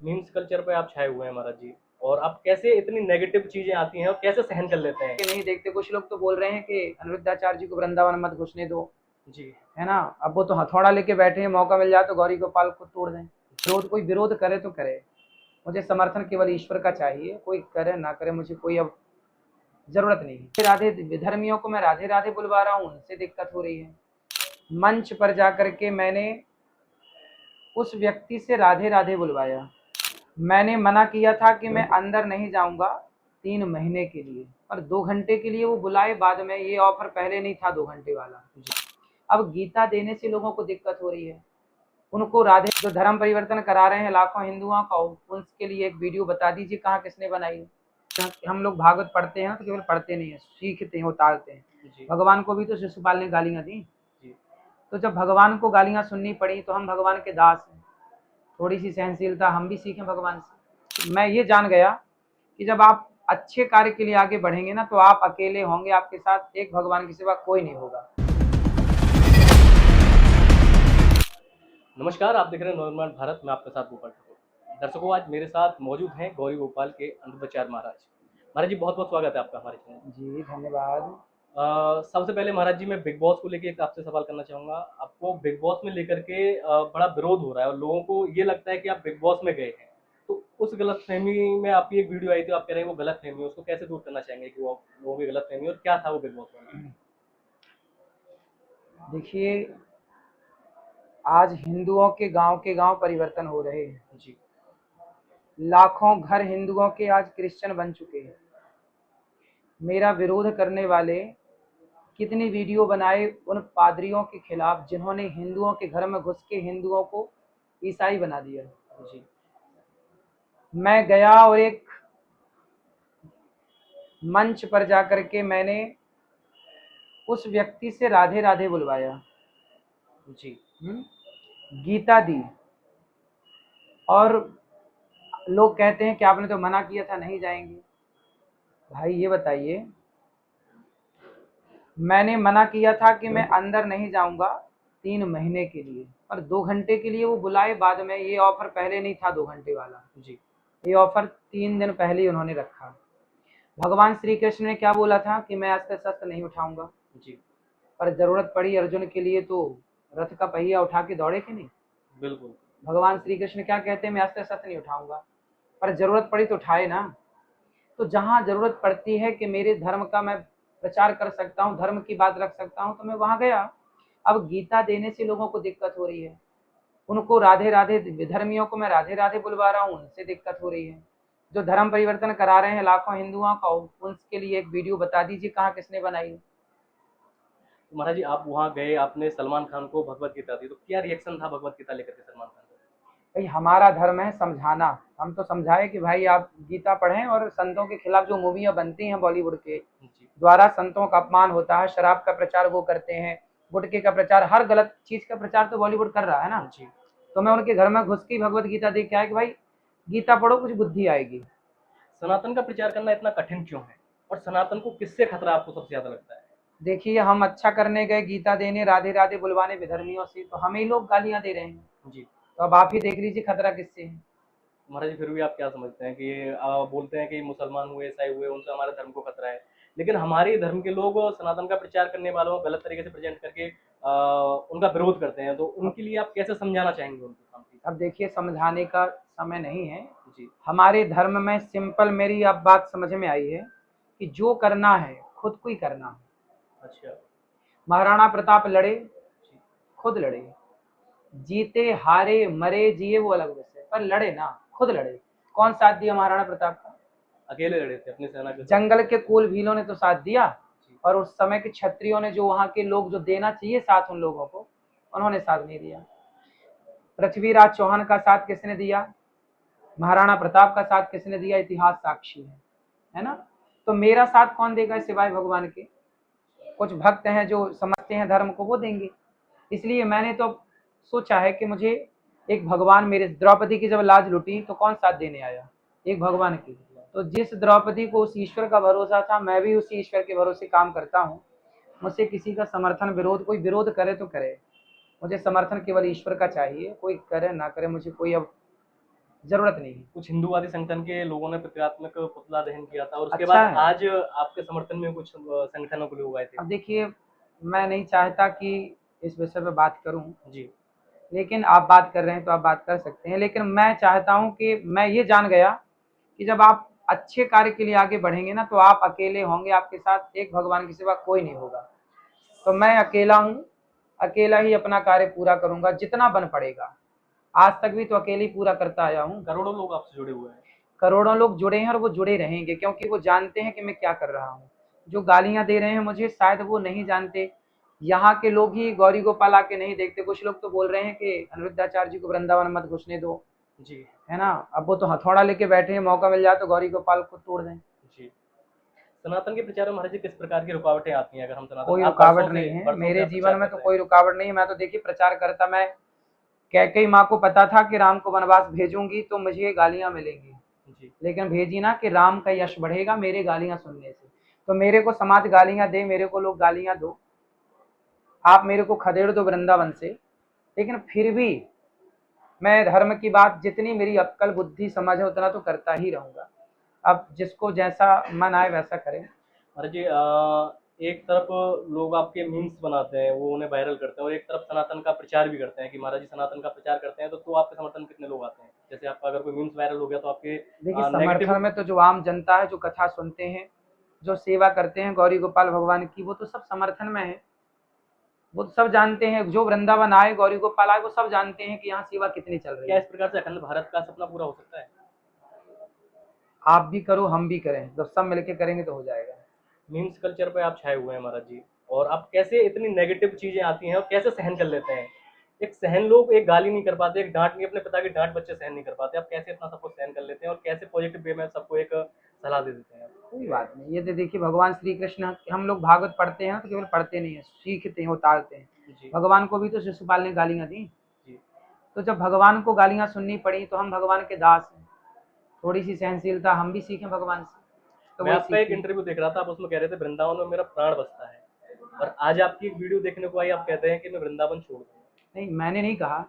Memes culture पे आप छाए हुए हैं महाराज जी। और आप कैसे इतनी नेगेटिव चीजें आती हैं और कैसे सहन कर लेते हैं? कि नहीं देखते। कुछ लोग तो बोल रहे हैं कि अनिरुद्धाचार्य जी को वृंदावन मत घुसने दो, जी। है ना। अब वो तो हथौड़ा लेके बैठे हैं, मौका मिल जाए तो गौरी गोपाल को तोड़ दें। कोई विरोध करे तो करे, मुझे समर्थन केवल ईश्वर का चाहिए। कोई करे ना करे, मुझे कोई अब जरूरत नहीं है। राधे विधर्मियों को मैं राधे राधे बुलवा रहा हूँ, उनसे दिक्कत हो रही है। मंच पर जाकर के मैंने उस व्यक्ति से राधे राधे बुलवाया। मैंने मना किया था कि मैं अंदर नहीं जाऊंगा 3 महीने के लिए, और 2 घंटे के लिए वो बुलाए। बाद में ये ऑफर पहले नहीं था 2 घंटे वाला। अब गीता देने से लोगों को दिक्कत हो रही है। उनको राधे जो धर्म परिवर्तन करा रहे हैं लाखों हिंदुओं का, उसके लिए एक वीडियो बता दीजिए कहाँ किसने बनाई है। हम लोग भागवत पढ़ते हैं तो केवल पढ़ते नहीं है, सीखते हैं, उतारते हैं। भगवान को भी तो शिशुपाल ने गालियां दी। तो जब भगवान को गालियां सुननी पड़ी तो हम भगवान के दास हैं, थोड़ी सी सहनशीलता हम भी सीखें भगवान से। मैं ये जान गया कि जब आप अच्छे कार्य के लिए आगे बढ़ेंगे ना, तो आप अकेले होंगे, आपके साथ एक भगवान के सिवा कोई नहीं होगा। नमस्कार, आप देख रहे हैं नॉर्मल भारत में, आपके साथ गोपाल ठाकुर। दर्शकों, आज मेरे साथ मौजूद हैं गौरी गोपाल के अनिरुद्धाचार्य महाराज। महाराज जी, बहुत बहुत स्वागत है आपका हमारे चैनल। जी धन्यवाद। सबसे पहले महाराज जी, मैं बिग बॉस को लेके एक आपसे सवाल करना चाहूंगा। आपको बिग बॉस में लेकर के बड़ा विरोध हो रहा है और लोगों को ये लगता है कि आप बिग बॉस में गए हैं। तो उस गलत फहमी में आपकी एक वीडियो आई थी, आप कह रहे हैं वो गलत फहमी है, उसको कैसे दूर करना चाहेंगे कि वो लोगों की गलत फहमी, और क्या था वो बिग बॉस में? देखिए, आज हिंदुओं के गांव परिवर्तन हो रहे हैं। जी। लाखों घर हिंदुओं के आज क्रिश्चियन बन चुके हैं। मेरा विरोध करने वाले कितनी वीडियो बनाए उन पादरियों के खिलाफ जिन्होंने हिंदुओं के घर में घुस के हिंदुओं को ईसाई बना दिया। जी। मैं गया और एक मंच पर जाकर के मैंने उस व्यक्ति से राधे राधे बुलवाया। जी। गीता दी। और लोग कहते हैं कि आपने तो मना किया था, नहीं जाएंगे। भाई ये बताइए, मैंने मना किया था कि मैं अंदर नहीं जाऊंगा 3 महीने के लिए, और 2 घंटे के लिए वो बुलाए। बाद में ये ऑफर पहले नहीं था 2 घंटे वाला। जी। ये ऑफर 3 दिन पहले ही उन्होंने रखा। भगवान श्री कृष्ण ने क्या बोला था कि मैं अस्त्र शस्त्र नहीं उठाऊंगा। जी। पर जरूरत पड़ी अर्जुन के लिए तो रथ का पहिया उठा के दौड़े कि नहीं। बिल्कुल। भगवान श्री कृष्ण क्या कहते हैं, मैं अस्त्र शस्त्र नहीं उठाऊंगा, पर जरूरत पड़ी तो उठाए ना। तो जहां जरूरत पड़ती है कि मेरे धर्म का मैं प्रचार कर सकता हूँ, धर्म की बात रख सकता हूँ, तो मैं वहां गया। अब गीता देने से लोगों को दिक्कत हो रही है। उनको राधे राधे विधर्मियों को मैं राधे राधे बुलवा रहा हूँ, उनसे दिक्कत हो रही है। जो धर्म परिवर्तन करा रहे हैं लाखों हिंदुओं का, उनके लिए एक वीडियो बता दीजिए कहाँ किसने बनाई है। तो महाराज जी, आप वहाँ गए, आपने सलमान खान को भगवत गीता दी, तो क्या रिएक्शन था भगवत गीता लेकर के सलमान खान भाई हमारा धर्म है समझाना। हम तो समझाए कि भाई आप गीता पढ़ें, और संतों के खिलाफ जो मूवियाँ बनती हैं बॉलीवुड के को? जी। द्वारा, संतों का अपमान होता है, शराब का प्रचार वो करते हैं, गुटखे का प्रचार, हर गलत चीज का प्रचार तो बॉलीवुड कर रहा है ना। जी। तो मैं उनके घर में घुस के भगवत गीता देख के आया कि भाई गीता पढ़ो, कुछ बुद्धि आएगी। सनातन का प्रचार करना इतना कठिन क्यों है, और सनातन को किससे खतरा आपको सबसे ज्यादा लगता है? देखिए, हम अच्छा करने गए, गीता देने, राधे राधे बुलवाने विधर्मियों से, तो हमें ही लोग गालियां दे रहे हैं। जी। तो अब आप ही देख लीजिए खतरा किससे है। महाराज जी, फिर भी आप क्या समझते हैं कि बोलते हैं कि मुसलमान हुए, ईसाई हुए, उनसे हमारे धर्म को खतरा है, लेकिन हमारे धर्म के लोग सनातन का प्रचार करने वालों को गलत तरीके से प्रेजेंट करके उनका विरोध करते हैं, तो उनके लिए आप कैसे समझाना चाहेंगे उनको शांति अब देखिए, समझाने का समय नहीं है। से? जी। हमारे धर्म में सिंपल, मेरी अब बात समझ में आई है कि जो करना है खुद को ही करना है। अच्छा। महाराणा प्रताप लड़े, जी। खुद लड़े। जीते हारे मरे जिए वो अलग विषय, पर लड़े ना, खुद लड़े। कौन साथ दिया महाराणा प्रताप का? अकेले लड़े थे अपनी सेना के साथ। जंगल के कुल भीलों ने तो साथ दिया, जी। और उस समय के क्षत्रियों ने, जो वहां के लोग जो देना चाहिए साथ उन लोगों को, उन्होंने साथ नहीं दिया। पृथ्वीराज चौहान का साथ किसने दिया? महाराणा प्रताप का साथ किसने दिया? इतिहास साक्षी है ना। तो मेरा साथ कौन देगा सिवाय भगवान के? कुछ भक्त हैं जो समझते हैं धर्म को, वो देंगे। इसलिए मैंने तो सोचा है कि मुझे एक भगवान, मेरे द्रौपदी की जब लाज लुटी तो कौन साथ देने आया? एक भगवान की। तो जिस द्रौपदी को उस ईश्वर का भरोसा था, मैं भी उसी ईश्वर के भरोसे काम करता हूँ। मुझसे किसी का समर्थन विरोध, कोई विरोध करे तो करे, मुझे समर्थन केवल ईश्वर का चाहिए। कोई करे ना करे, मुझे कोई अब जरूरत नहीं है। कुछ हिंदूवादी संगठन के लोगों ने प्रतीकात्मक पुतला दहन किया था और उसके अच्छा बाद है। आज आपके समर्थन में कुछ संगठनों के लोग आए थे। अब देखिए, मैं नहीं चाहता कि इस विषय पे बात करूं, जी, लेकिन आप बात कर रहे हैं तो आप बात कर सकते हैं। लेकिन मैं चाहता हूं कि मैं ये जान गया कि जब आप अच्छे कार्य के लिए आगे बढ़ेंगे ना, तो आप अकेले होंगे, आपके साथ एक भगवान के सिवा कोई नहीं होगा। तो मैं अकेला हूँ, अकेला ही अपना कार्य पूरा करूंगा जितना बन पड़ेगा। आज तक भी तो अकेले ही पूरा करता आया हूँ। करोड़ों लोग आपसे जुड़े हुए हैं। करोड़ों लोग जुड़े हैं और वो जुड़े रहेंगे, क्योंकि वो जानते हैं कि मैं क्या कर रहा हूँ। जो गालियां दे रहे हैं मुझे, शायद वो नहीं जानते। यहाँ के लोग ही गौरी गोपाल आके नहीं देखते। कुछ लोग तो बोल रहे हैं कि अनिरुद्धाचार्य जी को वृंदावन मत घुसने दो, जी, है ना। अब वो तो हथौड़ा लेके बैठे हैं, मौका मिल जाए तो गौरी गोपाल को तोड़ दें। जी। सनातन के प्रचार में महाराज जी किस प्रकार की रुकावटें आती हैं? अगर हम सनातन कोई आप रुकावट नहीं है बरसों से मेरे आप जीवन प्रचार में, कर तो रहे हैं। कोई रुकावट नहीं है। मैं तो देखिए प्रचार करता, मैं कैकेयी माँ को पता था कि राम को वनवास भेजूंगी तो मुझे गालियां मिलेंगी, जी, लेकिन भेजी ना कि राम का यश बढ़ेगा मेरे गालियां सुनने से। तो मेरे को समाज गालियां दे, मेरे को लोग गालियां दो, आप मेरे को खदेड़ दो वृंदावन से, लेकिन फिर भी मैं धर्म की बात, जितनी मेरी अक्ल बुद्धि समझ है उतना तो करता ही रहूंगा। अब जिसको जैसा मन आए वैसा करें। महाराज जी एक तरफ लोग आपके मीम्स बनाते हैं, वो उन्हें वायरल करते हैं और एक तरफ सनातन का प्रचार भी करते हैं कि महाराज जी सनातन का प्रचार करते हैं, तो आपके समर्थन में कितने लोग आते हैं? जैसे आपका अगर कोई मीम्स वायरल हो गया तो आपके देखिए, नेगेटिव। समर्थन में तो जो आम जनता है, जो कथा सुनते हैं, जो सेवा करते हैं गौरी गोपाल भगवान की, वो तो सब समर्थन में है। वो तो सब जानते हैं, जो वृंदावन आए, गौरी गोपाल आए, वो सब जानते हैं कि यहाँ सेवा कितनी चल रही क्या है। इस प्रकार से अखंड भारत का सपना पूरा हो सकता है? आप भी करो, हम भी करें, जब सब मिलके करेंगे तो हो जाएगा। मीम्स कल्चर पे आप छाए हुए हैं महाराज जी, और आप कैसे इतनी नेगेटिव चीजें आती हैं और कैसे सहन कर लेते हैं? एक सहन लोग एक गाली नहीं कर पाते, एक डांट नहीं, अपने पिता की डांट बच्चे सहन नहीं कर पाते, आप कैसे इतना सब कुछ सहन कर लेते हैं और कैसे पॉजिटिव वे में सबको एक सलाह दे देते हैं? कोई बात नहीं, ये तो देखिए भगवान श्री कृष्ण, हम लोग भागवत पढ़ते हैं ना, तो केवल पढ़ते नहीं है, सीखते हैं, उतारते हैं। जी, भगवान को भी तो शिशुपाल ने गालियां दी। जी। तो जब भगवान को गालियां सुननी पड़ी तो हम भगवान के दास हैं, थोड़ी सी सहनशीलता हम भी सीखें भगवान से, तो मैं वही आपका एक सीखी। इंटरव्यू देख रहा था, आप उसमें कह रहे थे वृंदावन में मेरा प्राण बसता है, और आज आपकी एक वीडियो देखने को आई, आप कहते हैं कि मैं वृंदावन छोड़ दूँ। नहीं, मैंने नहीं कहा,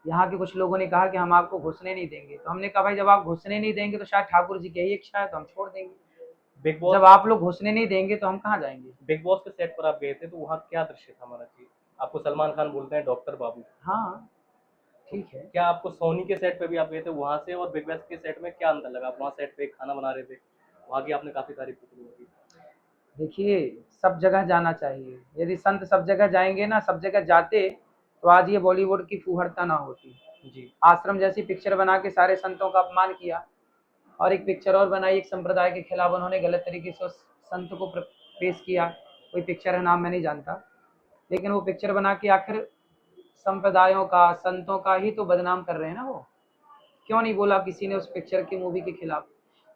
यहाँ के कुछ लोगों ने कहा कि हम आपको घुसने नहीं देंगे। तो हमने कहा भाई, जब आप घुसने नहीं देंगे तो शायद ठाकुर जी की यही इच्छा है, तो हम छोड़ देंगे। बिग बॉस जब आप लोग घुसने नहीं देंगे तो हम कहाँ जाएंगे। बिग बॉस के सेट पर आप गए थे, तो वहाँ क्या दृश्य था महाराज जी? आपको सलमान खान बोलते हैं डॉक्टर बाबू। हाँ, तो ठीक है। क्या आपको सोनी के सेट पे भी आप गए थे, वहाँ से और बिग बॉस के सेट में क्या अंतर लगा? आप वहाँ सेट पे खाना बना रहे थे, वहाँ की आपने काफी तारीफ की थी। देखिए, सब जगह जाना चाहिए। यदि संत सब जगह जाएंगे ना, सब जगह जाते, तो आज ये बॉलीवुड की फूहड़ता ना होती। जी, आश्रम जैसी पिक्चर बना के सारे संतों का अपमान किया, और एक पिक्चर और बनाई, एक संप्रदाय के खिलाफ उन्होंने गलत तरीके से उस संत को पेश किया। कोई पिक्चर है, नाम मैं नहीं जानता, लेकिन वो पिक्चर बना के आखिर संप्रदायों का, संतों का ही तो बदनाम कर रहे हैं ना वो। क्यों नहीं बोला किसी ने उस पिक्चर की, मूवी के खिलाफ?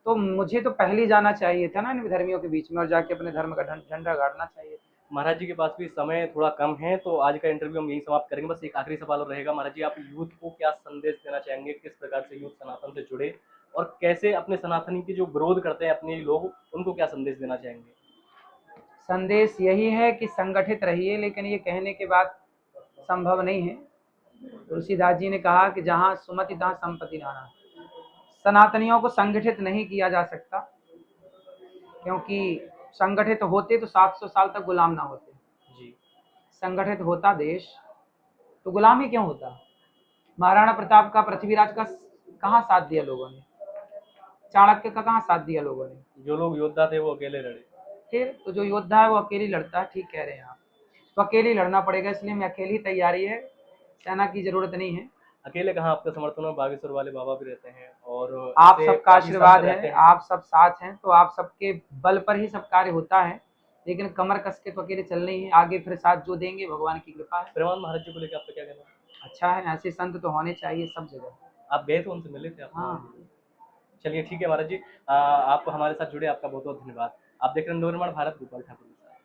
तो मुझे तो पहले ही जाना चाहिए था ना इन धर्मियों के बीच में, और जाके अपने धर्म का झंडा गाड़ना चाहिए था। महाराज जी के पास भी समय थोड़ा कम है, तो आज का इंटरव्यू हम यही समाप्त करेंगे। बस एक आखिरी सवाल और रहेगा महाराज जी, आप यूथ को क्या संदेश देना चाहेंगे? किस प्रकार से यूथ सनातन से जुड़े और कैसे अपने सनातनी की जो विरोध करते हैं अपने लोग, उनको क्या संदेश देना चाहेंगे? संदेश यही है कि संगठित रहिए, लेकिन ये कहने के बाद संभव नहीं है। तुलसीदास जी ने कहा कि जहाँ सुमति तहाँ संपत्ति नाना। सनातनियों को संगठित नहीं किया जा सकता, क्योंकि संगठित होते तो 700 साल तक गुलाम ना होते। जी, संगठित होता देश तो गुलाम ही क्यों होता। महाराणा प्रताप का, पृथ्वीराज का कहाँ साथ दिया लोगों ने, चाणक्य का कहाँ साथ दिया लोगों ने। जो लोग योद्धा थे वो अकेले लड़े। फिर तो जो योद्धा है वो अकेले लड़ता है, ठीक कह रहे हैं आप। तो अकेले लड़ना पड़ेगा, इसलिए मैं अकेली तैयारी है, सेना की जरूरत नहीं है। अकेले कहाँ, आपके समर्थन में बागेश्वर वाले बाबा भी रहते हैं और आप ऐसे सबका काफी संत आशीर्वाद रहते है, हैं। आप सब साथ हैं, तो आप सबके बल पर ही सब कार्य होता है। लेकिन कमर कस के तो अकेले चलना ही है, आगे फिर साथ जो देंगे भगवान की कृपा है। प्रेमान महाराज जी को लेकर आपका क्या कहना है? अच्छा है, ऐसे संत तो होने चाहिए सब जगह। आप गए थे, उनसे मिले थे आप? हाँ। चलिए ठीक है महाराज जी, आप हमारे साथ जुड़े, आपका बहुत बहुत धन्यवाद। आप देख रहे हैं नवनिर्माण भारत, गोपाल ठाकुर।